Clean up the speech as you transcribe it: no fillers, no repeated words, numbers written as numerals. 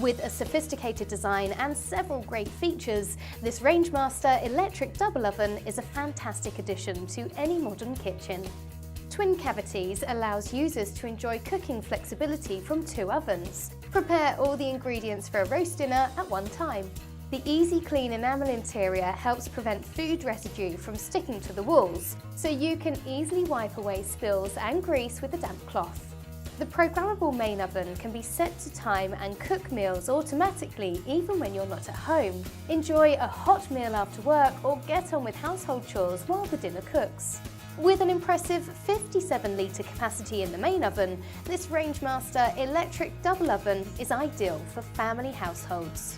With a sophisticated design and several great features, this Rangemaster electric double oven is a fantastic addition to any modern kitchen. Twin cavities allows users to enjoy cooking flexibility from 2 ovens. Prepare all the ingredients for a roast dinner at one time. The easy clean enamel interior helps prevent food residue from sticking to the walls, so you can easily wipe away spills and grease with a damp cloth. The programmable main oven can be set to time and cook meals automatically even when you're not at home. Enjoy a hot meal after work or get on with household chores while the dinner cooks. With an impressive 57 litre capacity in the main oven, this Rangemaster electric double oven is ideal for family households.